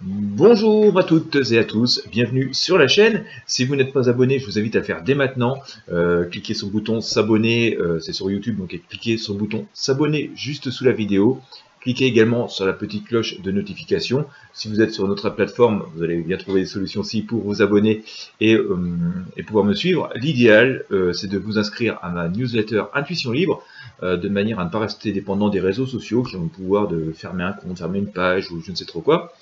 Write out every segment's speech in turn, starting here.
Bonjour à toutes et à tous, bienvenue sur la chaîne. Si vous n'êtes pas abonné, je vous invite à le faire dès maintenant. Cliquez sur le bouton s'abonner, c'est sur YouTube, donc cliquez sur le bouton s'abonner juste sous la vidéo. Cliquez également sur la petite cloche de notification. Si vous êtes sur notre plateforme, vous allez bien trouver des solutions aussi pour vous abonner et pouvoir me suivre. L'idéal, c'est de vous inscrire à ma newsletter Intuition Libre, de manière à ne pas rester dépendant des réseaux sociaux qui ont le pouvoir de fermer un compte, fermer une page ou je ne sais trop quoi.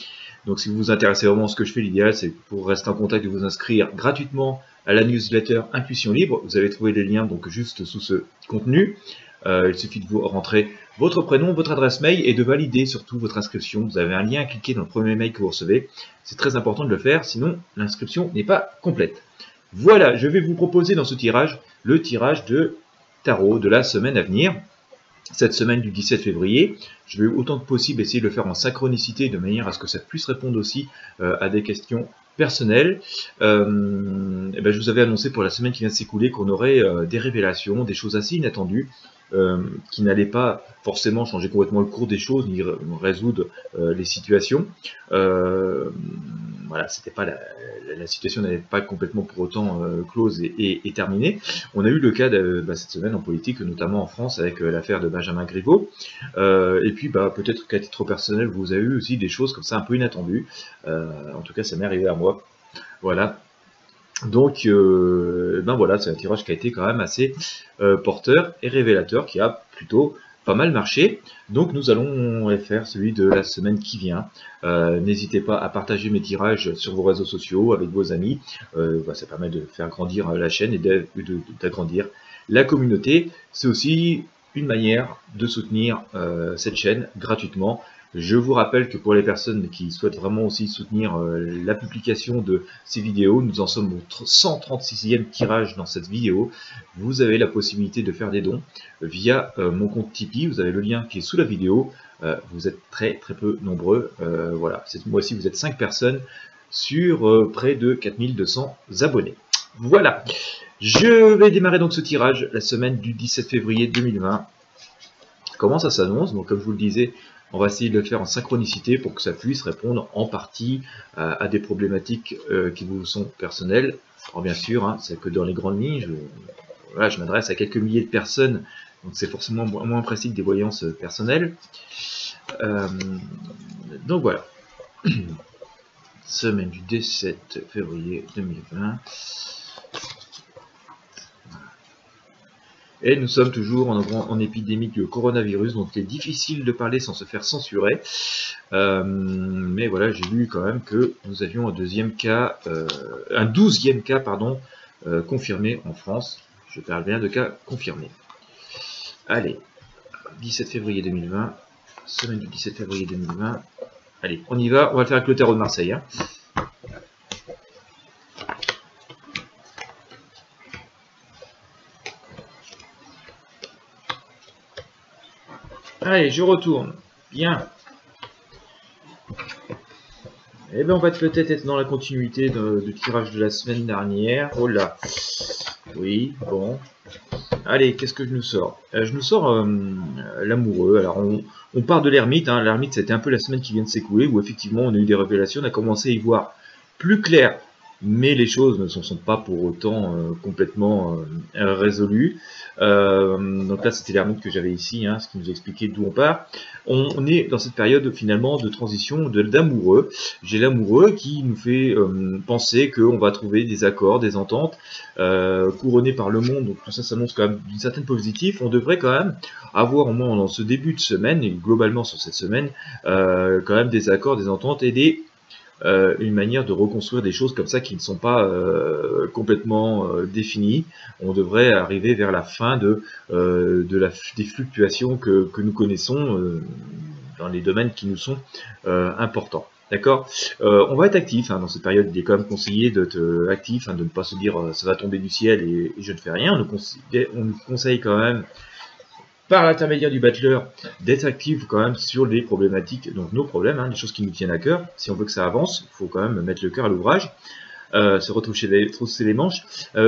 Donc si vous vous intéressez vraiment à ce que je fais, l'idéal c'est pour rester en contact de vous inscrire gratuitement à la newsletter Intuition Libre. Vous allez trouver les liens donc juste sous ce contenu. Il suffit de vous rentrer votre prénom, votre adresse mail et de valider surtout votre inscription. Vous avez un lien à cliquer dans le premier mail que vous recevez. C'est très important de le faire, sinon l'inscription n'est pas complète. Voilà, je vais vous proposer dans ce tirage le tirage de tarot de la semaine à venir. Cette semaine du 17 février, je vais autant que possible essayer de le faire en synchronicité de manière à ce que ça puisse répondre aussi à des questions personnelles. Je vous avais annoncé pour la semaine qui vient de s'écouler qu'on aurait des révélations, des choses assez inattendues qui n'allaient pas forcément changer complètement le cours des choses ni résoudre les situations. Voilà, c'était pas la situation n'avait pas complètement pour autant close et terminée. On a eu le cas cette semaine en politique, notamment en France avec l'affaire de Benjamin Griveaux. Et puis peut-être qu'à titre personnel, vous avez eu aussi des choses comme ça un peu inattendues. En tout cas, ça m'est arrivé à moi. Voilà. Donc, voilà, c'est un tirage qui a été quand même assez porteur et révélateur, qui a plutôt pas mal marché. Donc nous allons faire celui de la semaine qui vient. N'hésitez pas à partager mes tirages sur vos réseaux sociaux, avec vos amis. Ça permet de faire grandir la chaîne et d'agrandir la communauté. C'est aussi une manière de soutenir cette chaîne gratuitement. Je vous rappelle que pour les personnes qui souhaitent vraiment aussi soutenir la publication de ces vidéos, nous en sommes au 136e tirage dans cette vidéo. Vous avez la possibilité de faire des dons via mon compte Tipeee. Vous avez le lien qui est sous la vidéo. Vous êtes très peu nombreux. Voilà, cette mois-ci vous êtes 5 personnes sur près de 4200 abonnés. Voilà, je vais démarrer donc ce tirage la semaine du 17 février 2020. Comment ça s'annonce? Donc comme je vous le disais, on va essayer de le faire en synchronicité pour que ça puisse répondre en partie à des problématiques qui vous sont personnelles. Alors bien sûr, c'est que dans les grandes lignes, je m'adresse à quelques milliers de personnes, donc c'est forcément moins précis que des voyances personnelles. Donc voilà. Semaine du 17 février 2020. Et nous sommes toujours en épidémie de coronavirus, donc il est difficile de parler sans se faire censurer. Mais voilà, j'ai vu quand même que nous avions un 12e cas confirmé en France. Je parle bien de cas confirmés. Allez, 17 février 2020, semaine du 17 février 2020. Allez, on y va, on va le faire avec le tarot de Marseille. Hein. Allez, je retourne. Bien. Eh bien, on va peut-être être dans la continuité du tirage de la semaine dernière. Oh là. Oui, bon. Allez, qu'est-ce que je nous sors? Je nous sors l'amoureux. Alors, on part de l'ermite. Hein. L'ermite, c'était un peu la semaine qui vient de s'écouler, où effectivement, on a eu des révélations. On a commencé à y voir plus clair. Mais les choses ne sont pas pour autant complètement résolues. Donc là, c'était l'ermite que j'avais ici, ce qui nous expliquait d'où on part. On est dans cette période finalement de transition d'amoureux. J'ai l'amoureux qui nous fait penser qu'on va trouver des accords, des ententes couronnés par le monde. Donc tout ça s'annonce quand même d'une certaine positive. On devrait quand même avoir au moins dans ce début de semaine, et globalement sur cette semaine, quand même des accords, des ententes et une manière de reconstruire des choses comme ça qui ne sont pas complètement définies. On devrait arriver vers la fin des fluctuations que nous connaissons dans les domaines qui nous sont importants. D'accord. On va être actif dans cette période. Il est quand même conseillé d'être actif, de ne pas se dire ça va tomber du ciel et je ne fais rien. On nous conseille quand même, par l'intermédiaire du bachelor, d'être actif quand même sur les problématiques, donc nos problèmes, les choses qui nous tiennent à cœur. Si on veut que ça avance, il faut quand même mettre le cœur à l'ouvrage, se retrousser les manches,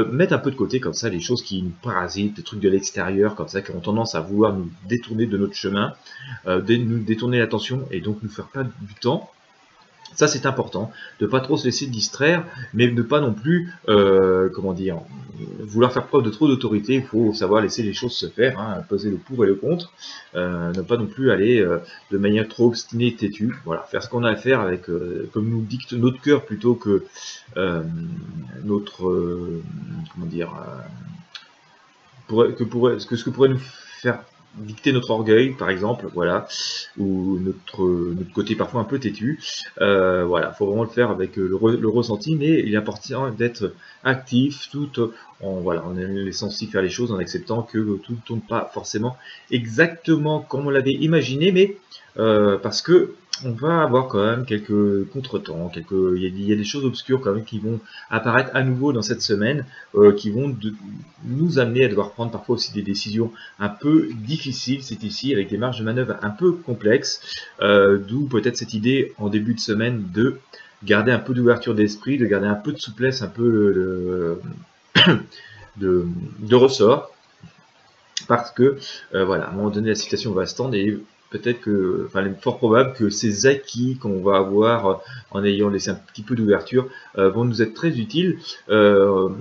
mettre un peu de côté comme ça les choses qui nous parasitent, les trucs de l'extérieur comme ça qui ont tendance à vouloir nous détourner de notre chemin, nous détourner l'attention et donc nous faire perdre du temps. Ça c'est important, de pas trop se laisser distraire, mais de pas non plus, comment dire, vouloir faire preuve de trop d'autorité. Il faut savoir laisser les choses se faire, hein, peser le pour et le contre, ne pas non plus aller de manière trop obstinée et têtue. Voilà, faire ce qu'on a à faire avec, comme nous dicte notre cœur plutôt que notre, comment dire, ce que pourrait nous faire dicter notre orgueil, par exemple, voilà, ou notre côté parfois un peu têtu. Voilà, faut vraiment le faire avec le ressenti, mais il est important d'être actif, tout en voilà, en laissant aussi faire les choses, en acceptant que tout ne tourne pas forcément exactement comme on l'avait imaginé, mais parce que on va avoir quand même quelques contretemps, il y a des choses obscures quand même qui vont apparaître à nouveau dans cette semaine, qui vont nous amener à devoir prendre parfois aussi des décisions un peu difficiles, c'est ici, avec des marges de manœuvre un peu complexes, d'où peut-être cette idée en début de semaine de garder un peu d'ouverture d'esprit, de garder un peu de souplesse, un peu de ressort, parce que voilà, à un moment donné la situation va se tendre et peut-être que, enfin, il est fort probable que ces acquis qu'on va avoir en ayant laissé un petit peu d'ouverture vont nous être très utiles. On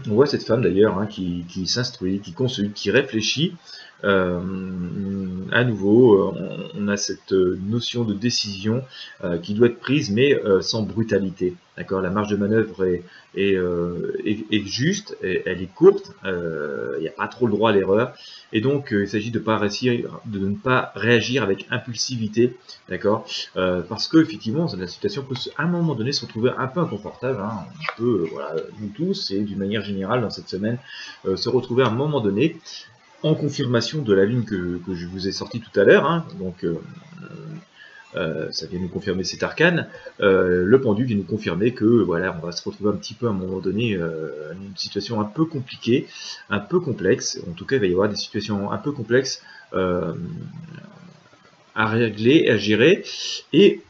voit cette femme d'ailleurs hein, qui s'instruit, qui consulte, qui réfléchit. À nouveau, on a cette notion de décision qui doit être prise, mais sans brutalité. D'accord, la marge de manœuvre est juste, elle est courte, il n'y a pas trop le droit à l'erreur, et donc il s'agit de ne pas réagir avec impulsivité, d'accord, parce que effectivement la situation peut à un moment donné se retrouver un peu inconfortable, hein. On peut, voilà, nous tous et d'une manière générale dans cette semaine, se retrouver à un moment donné en confirmation de la ligne que je vous ai sortie tout à l'heure, hein. Donc ça vient nous confirmer cet arcane, le pendu vient nous confirmer que voilà, on va se retrouver un petit peu à un moment donné une situation un peu compliquée, un peu complexe, en tout cas il va y avoir des situations un peu complexes à régler, à gérer, et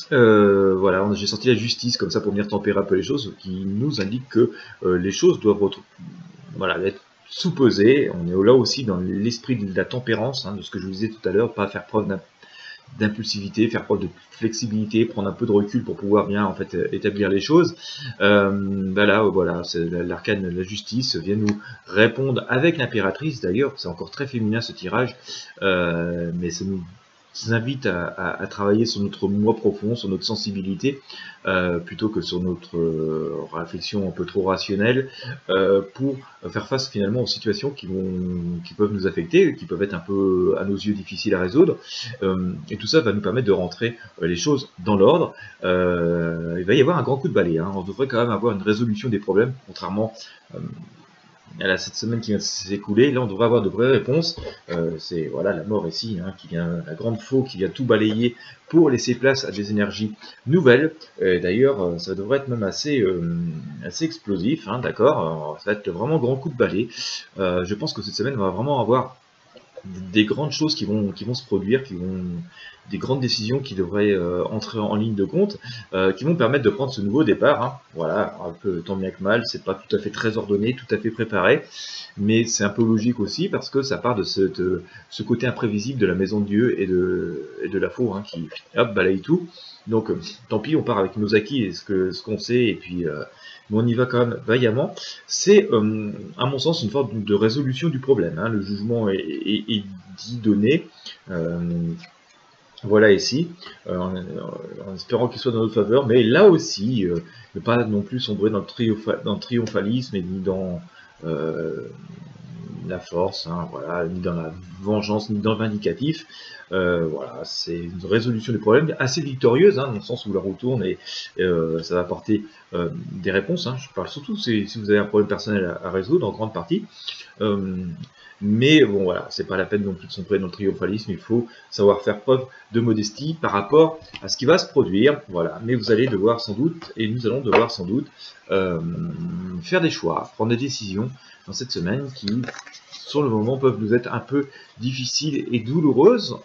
voilà, j'ai sorti la justice comme ça pour venir tempérer un peu les choses, qui nous indique que les choses doivent voilà, être sous-pesées. On est là aussi dans l'esprit de la tempérance, hein, de ce que je vous disais tout à l'heure, pas faire preuve d'impulsivité, faire preuve de flexibilité, prendre un peu de recul pour pouvoir bien en fait établir les choses. Voilà, l'arcane de la justice vient nous répondre avec l'impératrice. D'ailleurs, c'est encore très féminin ce tirage, mais ça nous invite à travailler sur notre moi profond, sur notre sensibilité, plutôt que sur notre réflexion un peu trop rationnelle, pour faire face finalement aux situations qui peuvent nous affecter, qui peuvent être un peu à nos yeux difficiles à résoudre, et tout ça va nous permettre de rentrer les choses dans l'ordre. Il va y avoir un grand coup de balai, hein. On devrait quand même avoir une résolution des problèmes, contrairement à cette semaine qui vient de s'écouler. Là on devrait avoir de vraies réponses. C'est voilà la mort ici, hein, qui vient, la grande faux qui vient tout balayer pour laisser place à des énergies nouvelles. D'ailleurs ça devrait être même assez explosif, hein, d'accord. Ça va être vraiment grand coup de balai. Je pense que cette semaine on va vraiment avoir des grandes choses qui vont se produire, des grandes décisions qui devraient entrer en ligne de compte, qui vont permettre de prendre ce nouveau départ, hein. Voilà, un peu tant bien que mal, c'est pas tout à fait très ordonné, tout à fait préparé, mais c'est un peu logique aussi parce que ça part de ce côté imprévisible de la maison de Dieu et de la faux, hein, qui hop, balaye tout. Donc tant pis, on part avec nos acquis et ce qu'on sait, et puis mais on y va quand même vaillamment. C'est, à mon sens, une forme de résolution du problème, hein. Le jugement est dit donné. Voilà ici, en espérant qu'il soit dans notre faveur, mais là aussi, ne pas non plus sombrer dans le triomphalisme et ni dans la force, hein, voilà, ni dans la vengeance, ni dans le vindicatif. Voilà, c'est une résolution du problème assez victorieuse, hein, dans le sens où la roue tourne et ça va apporter des réponses, hein. Je parle surtout si vous avez un problème personnel à résoudre, en grande partie. Mais bon voilà, c'est pas la peine non plus de sombrer dans le triomphalisme, il faut savoir faire preuve de modestie par rapport à ce qui va se produire, voilà. Mais vous allez devoir sans doute, et nous allons devoir sans doute, faire des choix, prendre des décisions dans cette semaine qui, sur le moment, peuvent nous être un peu difficiles et douloureuses.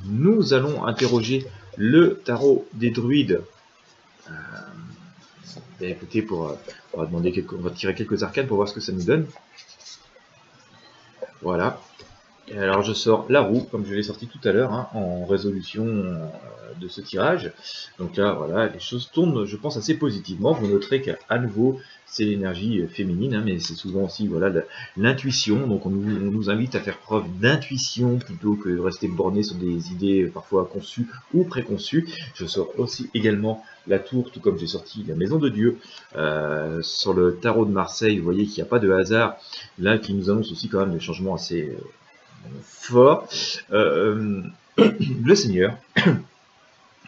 Nous allons interroger le tarot des druides. Écoutez, on va tirer quelques arcanes pour voir ce que ça nous donne. Voilà. Et alors je sors la roue, comme je l'ai sorti tout à l'heure, hein, en résolution de ce tirage. Donc là, voilà, les choses tournent, je pense, assez positivement. Vous noterez qu'à nouveau, c'est l'énergie féminine, hein, mais c'est souvent aussi voilà l'intuition. Donc on nous invite à faire preuve d'intuition plutôt que de rester borné sur des idées parfois conçues ou préconçues. Je sors aussi également la tour, tout comme j'ai sorti la maison de Dieu. Sur le tarot de Marseille, vous voyez qu'il n'y a pas de hasard, là qui nous annonce aussi quand même des changements assez fort. Le Seigneur,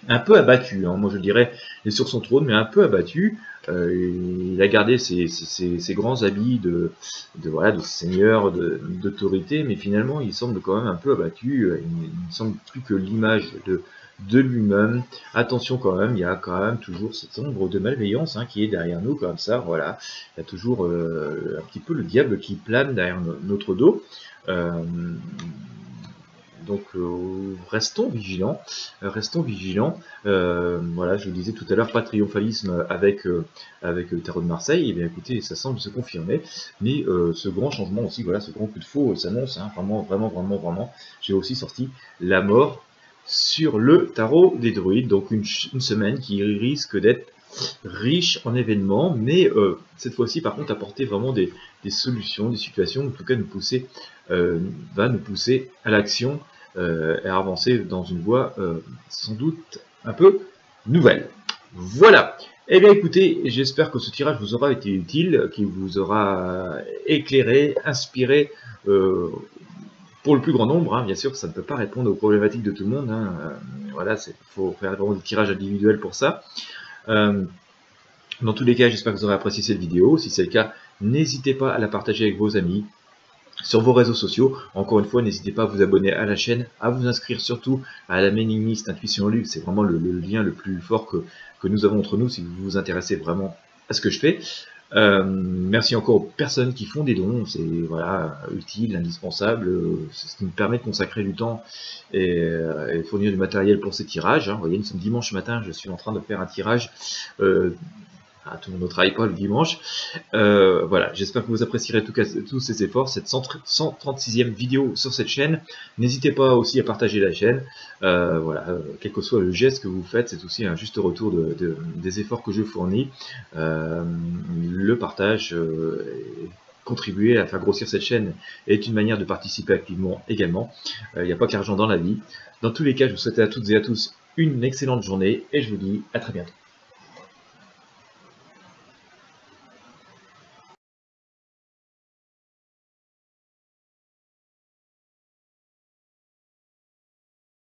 un peu abattu, hein, moi je dirais, il est sur son trône, mais un peu abattu. Il a gardé ses grands habits de seigneur, d'autorité, mais finalement il semble quand même un peu abattu. Il ne semble plus que l'image de lui-même. Attention quand même, il y a quand même toujours cette ombre de malveillance, hein, qui est derrière nous comme ça. Voilà, il y a toujours un petit peu le diable qui plane derrière notre dos. Donc restons vigilants, voilà, je vous disais tout à l'heure, pas de triomphalisme avec le tarot de Marseille. Et bien écoutez, ça semble se confirmer, mais ce grand changement aussi, voilà, ce grand coup de faux s'annonce, hein, vraiment. J'ai aussi sorti la mort sur le tarot des druides, donc une semaine qui risque d'être riche en événements, mais cette fois-ci par contre apporter vraiment des solutions, des situations, en tout cas va nous pousser à l'action et à avancer dans une voie sans doute un peu nouvelle. Voilà. Eh bien écoutez, j'espère que ce tirage vous aura été utile, qu'il vous aura éclairé, inspiré pour le plus grand nombre, hein. Bien sûr que ça ne peut pas répondre aux problématiques de tout le monde, hein. Voilà, il faut faire vraiment des tirages individuels pour ça. Dans tous les cas, j'espère que vous aurez apprécié cette vidéo. Si c'est le cas, n'hésitez pas à la partager avec vos amis sur vos réseaux sociaux. Encore une fois, n'hésitez pas à vous abonner à la chaîne, à vous inscrire surtout à la mailing list Intuition Luxe. C'est vraiment le lien le plus fort que nous avons entre nous si vous vous intéressez vraiment à ce que je fais. Merci encore aux personnes qui font des dons, c'est voilà, utile, indispensable, c'est ce qui me permet de consacrer du temps et fournir du matériel pour ces tirages, hein. Vous voyez, nous sommes dimanche matin, je suis en train de faire un tirage. Tout le monde ne travaille pas le dimanche. Voilà, j'espère que vous apprécierez tous ces efforts, cette 136e vidéo sur cette chaîne. N'hésitez pas aussi à partager la chaîne. Voilà, quel que soit le geste que vous faites, c'est aussi un juste retour des efforts que je fournis. Le partage, contribuer à faire grossir cette chaîne est une manière de participer activement également. Il n'y a pas que l'argent dans la vie. Dans tous les cas, je vous souhaite à toutes et à tous une excellente journée et je vous dis à très bientôt.